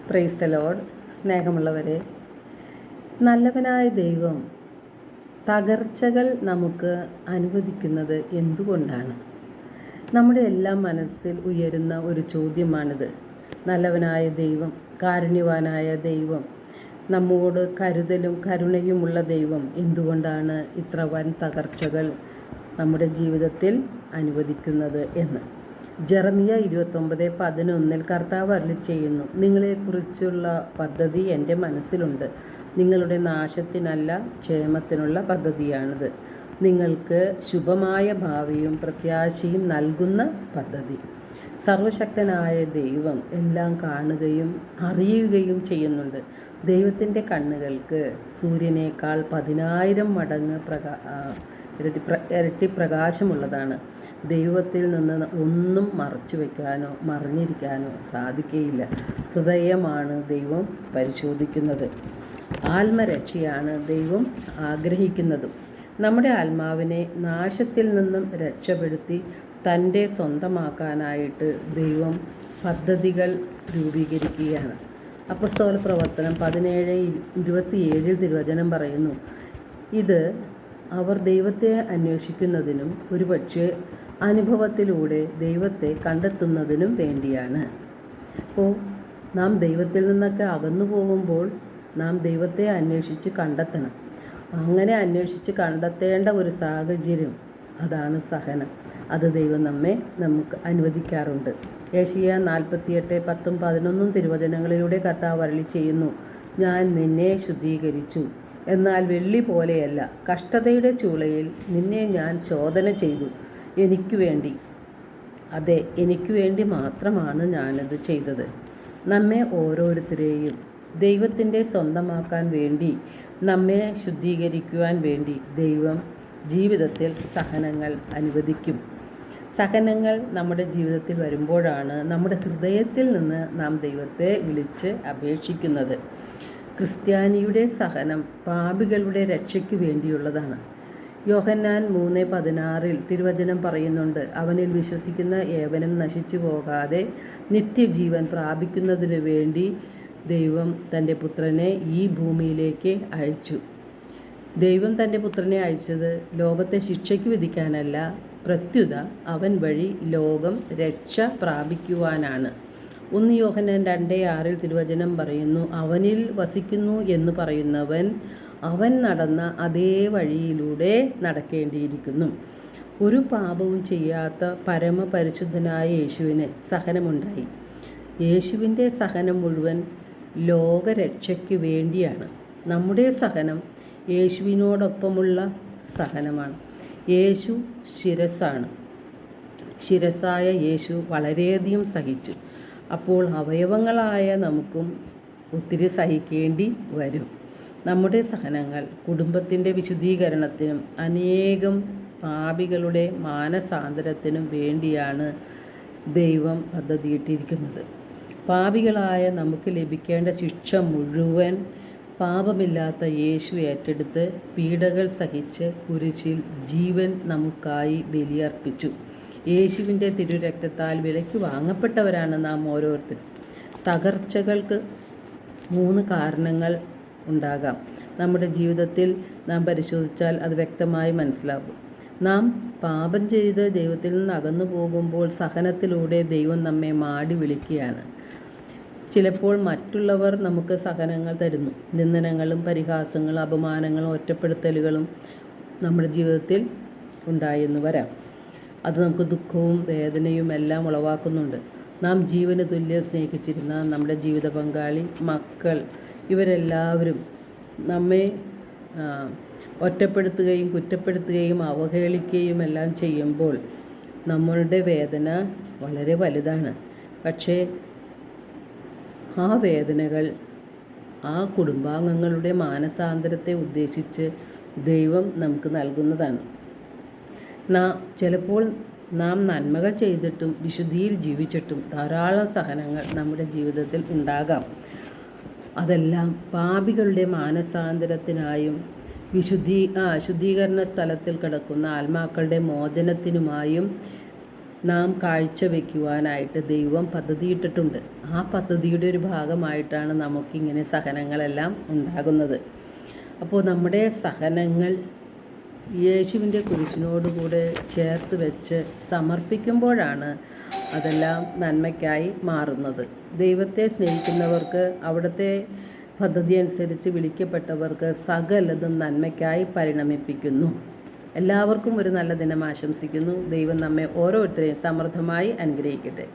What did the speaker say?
Praise the Lord. സ്നേഹമുള്ളവരെ, നല്ലവനായ ദൈവം തകർച്ചകൾ നമുക്ക് അനുവദിക്കുന്നത് എന്തുകൊണ്ടാണ്? നമ്മുടെ എല്ലാം മനസ്സിൽ ഉയരുന്ന ഒരു ചോദ്യമാണിത്. നല്ലവനായ ദൈവം, കാരുണ്യവാനായ ദൈവം, നമ്മോട് കരുതലും കരുണയുമുള്ള ദൈവം എന്തുകൊണ്ടാണ് ഇത്ര വൻ തകർച്ചകൾ നമ്മുടെ ജീവിതത്തിൽ അനുവദിക്കുന്നത് എന്ന്. ജെറമിയ 29:11 കർത്താവ് അരുളിച്ചെയ്യുന്നു, നിങ്ങളെക്കുറിച്ചുള്ള പദ്ധതി എൻ്റെ മനസ്സിലുണ്ട്, നിങ്ങളുടെ നാശത്തിനല്ല ക്ഷേമത്തിനുള്ള പദ്ധതിയാണിത്, നിങ്ങൾക്ക് ശുഭമായ ഭാവിയും പ്രത്യാശയും നൽകുന്ന പദ്ധതി. സർവശക്തനായ ദൈവം എല്ലാം കാണുകയും അറിയുകയും ചെയ്യുന്നുണ്ട്. ദൈവത്തിൻ്റെ കണ്ണുകൾക്ക് സൂര്യനേക്കാൾ 10,000 മടങ്ങ് ഇരട്ടി പ്രകാശമുള്ളതാണ്. ദൈവത്തിൽ നിന്ന് ഒന്നും മറച്ചു വയ്ക്കാനോ മറിഞ്ഞിരിക്കാനോ സാധിക്കുകയില്ല. ഹൃദയമാണ് ദൈവം പരിശോധിക്കുന്നത്. ആത്മരക്ഷയാണ് ദൈവം ആഗ്രഹിക്കുന്നതും. നമ്മുടെ ആത്മാവിനെ നാശത്തിൽ നിന്നും രക്ഷപ്പെടുത്തി തൻ്റെ സ്വന്തമാക്കാനായിട്ട് ദൈവം പദ്ധതികൾ രൂപീകരിക്കുകയാണ്. അപ്പോസ്തല പ്രവർത്തനം 17:27 തിരുവചനം പറയുന്നു, ഇത് അവർ ദൈവത്തെ അന്വേഷിക്കുന്നതിനും ഒരുപക്ഷെ അനുഭവത്തിലൂടെ ദൈവത്തെ കണ്ടെത്തുന്നതിനും വേണ്ടിയാണ്. അപ്പോൾ നാം ദൈവത്തിൽ നിന്നൊക്കെ അകന്നു പോകുമ്പോൾ നാം ദൈവത്തെ അന്വേഷിച്ച് കണ്ടെത്തണം. അങ്ങനെ അന്വേഷിച്ച് കണ്ടെത്തേണ്ട ഒരു സാഹചര്യം, അതാണ് സഹനം. അത് ദൈവം നമുക്ക് അനുവദിക്കാറുണ്ട്. യെശയ്യാ 48:10-11 തിരുവചനങ്ങളിലൂടെ കർത്താവ് അരുളിച്ചെയ്യുന്നു, ഞാൻ നിന്നെ ശുദ്ധീകരിച്ചു, എന്നാൽ വെള്ളി പോലെയല്ല. കഷ്ടതയുടെ ചൂളയിൽ നിന്നെ ഞാൻ ശോധന ചെയ്തു. എനിക്ക് വേണ്ടി, അതെ, എനിക്ക് വേണ്ടി മാത്രമാണ് ഞാനത് ചെയ്തത്. നമ്മെ ഓരോരുത്തരെയും ദൈവത്തിൻ്റെ സ്വന്തമാക്കാൻ വേണ്ടി, നമ്മെ ശുദ്ധീകരിക്കുവാൻ വേണ്ടി ദൈവം ജീവിതത്തിൽ സഹനങ്ങൾ അനുവദിക്കും. സഹനങ്ങൾ നമ്മുടെ ജീവിതത്തിൽ വരുമ്പോഴാണ് നമ്മുടെ ഹൃദയത്തിൽ നിന്ന് നാം ദൈവത്തെ വിളിച്ച് അപേക്ഷിക്കുന്നത്. ക്രിസ്ത്യാനിയുടെ സഹനം പാപികളുടെ രക്ഷയ്ക്ക് വേണ്ടിയുള്ളതാണ്. യോഹന്നാൻ 3:16 തിരുവചനം പറയുന്നുണ്ട്, അവനിൽ വിശ്വസിക്കുന്ന ഏവനും നശിച്ചു പോകാതെ നിത്യജീവൻ പ്രാപിക്കുന്നതിനു വേണ്ടി ദൈവം തൻ്റെ പുത്രനെ ഈ ഭൂമിയിലേക്ക് അയച്ചു. ദൈവം തൻ്റെ പുത്രനെ അയച്ചത് ലോകത്തെ ശിക്ഷയ്ക്ക് വിധിക്കാനല്ല, പ്രത്യുത അവൻ വഴി ലോകം രക്ഷ പ്രാപിക്കുവാനാണ്. 1 യോഹന്നാൻ 2:6 തിരുവചനം പറയുന്നു, അവനിൽ വസിക്കുന്നു എന്ന് പറയുന്നവൻ അവൻ നടന്ന അതേ വഴിയിലൂടെ നടക്കേണ്ടിയിരിക്കുന്നു. ഒരു പാപവും ചെയ്യാത്ത പരമപരിശുദ്ധനായ യേശുവിന് സഹനമുണ്ടായി. യേശുവിൻ്റെ സഹനം മുഴുവൻ ലോകരക്ഷയ്ക്ക് വേണ്ടിയാണ്. നമ്മുടെ സഹനം യേശുവിനോടൊപ്പമുള്ള സഹനമാണ്. യേശു ശിരസ്സാണ്. ശിരസ്സായ യേശു വളരെയധികം സഹിച്ചു. അപ്പോൾ അവയവങ്ങളായ നമുക്കും ഒത്തിരി സഹിക്കേണ്ടി വരും. നമ്മുടെ സഹനങ്ങൾ കുടുംബത്തിൻ്റെ വിശുദ്ധീകരണത്തിനും അനേകം പാപികളുടെ മാനസാന്തരത്തിനും വേണ്ടിയാണ് ദൈവം പദ്ധതിയിട്ടിരിക്കുന്നത്. പാപികളായ നമുക്ക് ലഭിക്കേണ്ട ശിക്ഷ മുഴുവൻ പാപമില്ലാത്ത യേശു ഏറ്റെടുത്ത് പീഡകൾ സഹിച്ച് കുരിശിൽ ജീവൻ നമുക്കായി ബലിയർപ്പിച്ചു. യേശുവിൻ്റെ തിരുരക്തത്താൽ വിലയ്ക്ക് വാങ്ങപ്പെട്ടവരാണ് നാം ഓരോരുത്തരും. തകർച്ചകൾക്ക് 3 കാരണങ്ങൾ ഉണ്ടാകാം. നമ്മുടെ ജീവിതത്തിൽ നാം പരിശോധിച്ചാൽ അത് വ്യക്തമായി മനസ്സിലാകും. നാം പാപം ചെയ്ത് ദൈവത്തിൽ നിന്ന് അകന്നു പോകുമ്പോൾ സഹനത്തിലൂടെ ദൈവം നമ്മെ മാടി വിളിക്കുകയാണ്. ചിലപ്പോൾ മറ്റുള്ളവർ നമുക്ക് സഹനങ്ങൾ തരുന്നു. നിന്ദനങ്ങളും പരിഹാസങ്ങളും അപമാനങ്ങളും ഒറ്റപ്പെടുത്തലുകളും നമ്മുടെ ജീവിതത്തിൽ ഉണ്ടായെന്ന് വരാം. അത് നമുക്ക് ദുഃഖവും വേദനയും എല്ലാം ഉളവാക്കുന്നുണ്ട്. നാം ജീവന് തുല്യം സ്നേഹിച്ചിരുന്ന നമ്മുടെ ജീവിത പങ്കാളി, മക്കൾ, ഇവരെല്ലാവരും നമ്മെ ഒറ്റപ്പെടുത്തുകയും കുറ്റപ്പെടുത്തുകയും അവഹേളിക്കുകയും എല്ലാം ചെയ്യുമ്പോൾ നമ്മളുടെ വേദന വളരെ വലുതാണ്. പക്ഷേ ആ വേദനകൾ ആ കുടുംബാംഗങ്ങളുടെ മാനസാന്തരത്തെ ഉദ്ദേശിച്ച് ദൈവം നമുക്ക് നൽകുന്നതാണ്. ചിലപ്പോൾ നാം നന്മകൾ ചെയ്തിട്ടും വിശുദ്ധിയിൽ ജീവിച്ചിട്ടും ധാരാളം സഹനങ്ങൾ നമ്മുടെ ജീവിതത്തിൽ ഉണ്ടാകാം. അതെല്ലാം പാപികളുടെ മാനസാന്തരത്തിനായും ശുദ്ധീകരണ സ്ഥലത്തിൽ കിടക്കുന്ന ആത്മാക്കളുടെ മോചനത്തിനുമായും നാം കാഴ്ചവെക്കുവാനായിട്ട് ദൈവം പദ്ധതിയിട്ടിട്ടുണ്ട്. ആ പദ്ധതിയുടെ ഒരു ഭാഗമായിട്ടാണ് നമുക്കിങ്ങനെ സഹനങ്ങളെല്ലാം ഉണ്ടാകുന്നത്. അപ്പോൾ നമ്മുടെ സഹനങ്ങൾ യേശുവിൻ്റെ കുരിശിനോടുകൂടെ ചേർത്ത് വെച്ച് സമർപ്പിക്കുമ്പോഴാണ് അതെല്ലാം നന്മയ്ക്കായി മാറുന്നത്. ദൈവത്തെ സ്നേഹിക്കുന്നവർക്ക്, അവിടുത്തെ പദ്ധതി അനുസരിച്ച് വിളിക്കപ്പെട്ടവർക്ക് സകലതും നന്മയ്ക്കായി പരിണമിപ്പിക്കുന്നു. എല്ലാവർക്കും ഒരു നല്ല ദിനം ആശംസിക്കുന്നു. ദൈവം നമ്മെ ഓരോരുത്തരെയും സമൃദ്ധമായി അനുഗ്രഹിക്കട്ടെ.